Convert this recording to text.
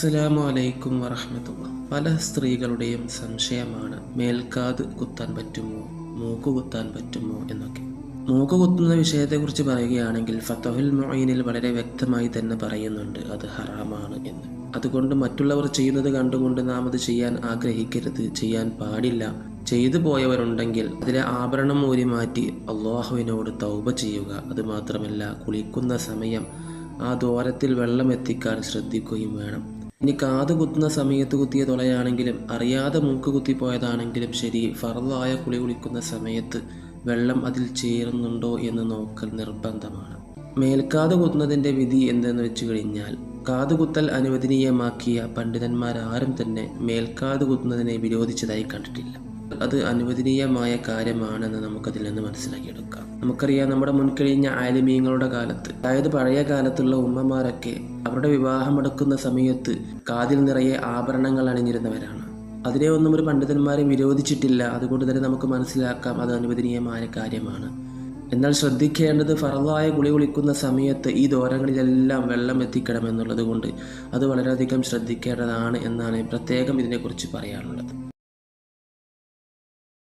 അസ്സലാമു അലൈക്കും വറഹ്മത്തുള്ളാഹി. പല സ്ത്രീകളുടെയും സംശയമാണ് മേൽക്കാത് കുത്താൻ പറ്റുമോ, മൂക്ക് കുത്താൻ പറ്റുമോ എന്നൊക്കെ. മൂക്ക് കുത്തുന്ന വിഷയത്തെക്കുറിച്ച് പറയുകയാണെങ്കിൽ ഫതഹുൽ മുഈനിൽ വളരെ വ്യക്തമായി തന്നെ പറയുന്നുണ്ട് അത് ഹറാമാണ് എന്ന്. അതുകൊണ്ട് മറ്റുള്ളവർ ചെയ്യുന്നത് കണ്ടുകൊണ്ട് നാം അത് ചെയ്യാൻ ആഗ്രഹിക്കരുത്, ചെയ്യാൻ പാടില്ല. ചെയ്തു പോയവരുണ്ടെങ്കിൽ അതിലെ ആഭരണം ഊരി മാറ്റി അള്ളാഹുവിനോട് തൗബ ചെയ്യുക. അതുമാത്രമല്ല, കുളിക്കുന്ന സമയം ആ ദ്വാരത്തിൽ വെള്ളം എത്തിക്കാൻ ശ്രദ്ധിക്കുകയും വേണം. ഇനി കാത് കുത്തുന്ന സമയത്ത് കുത്തിയ തുളയാണെങ്കിലും അറിയാതെ മൂക്ക് കുത്തിപ്പോയതാണെങ്കിലും ശരി, ഫർളായ കുളിക്കുന്ന സമയത്ത് വെള്ളം അതിൽ ചേരുന്നുണ്ടോ എന്ന് നോക്കൽ നിർബന്ധമാണ്. മേൽക്കാത് കുത്തുന്നതിൻ്റെ വിധി എന്തെന്ന് വെച്ച് കഴിഞ്ഞാൽ, കാതുകുത്തൽ അനുവദനീയമാക്കിയ പണ്ഡിതന്മാരാരും തന്നെ മേൽക്കാത് കുത്തുന്നതിനെ വിരോധിച്ചതായി കണ്ടിട്ടില്ല. അത് അനുവദനീയമായ കാര്യമാണെന്ന് നമുക്കതിൽ നിന്ന് മനസ്സിലാക്കിയെടുക്കാം. നമുക്കറിയാം, നമ്മുടെ മുൻകഴിഞ്ഞ ആലിമീങ്ങളുടെ കാലത്ത്, അതായത് പഴയ കാലത്തുള്ള ഉമ്മമാരൊക്കെ അവരുടെ വിവാഹമെടുക്കുന്ന സമയത്ത് കാതിൽ നിറയെ ആഭരണങ്ങൾ അണിഞ്ഞിരുന്നവരാണ്. അതിനെ ഒന്നും ഒരു പണ്ഡിതന്മാരെ വിരോധിച്ചിട്ടില്ല. അതുകൊണ്ട് തന്നെ നമുക്ക് മനസ്സിലാക്കാം അത് അനുവദനീയമായ കാര്യമാണ്. എന്നാൽ ശ്രദ്ധിക്കേണ്ടത്, ഫർളായ കുളിക്കുന്ന സമയത്ത് ഈ ദ്വാരങ്ങളിലെല്ലാം വെള്ളം എത്തിക്കണമെന്നുള്ളത് കൊണ്ട് അത് വളരെയധികം ശ്രദ്ധിക്കേണ്ടതാണ് എന്നാണ് പ്രത്യേകം ഇതിനെക്കുറിച്ച് പറയാനുള്ളത്.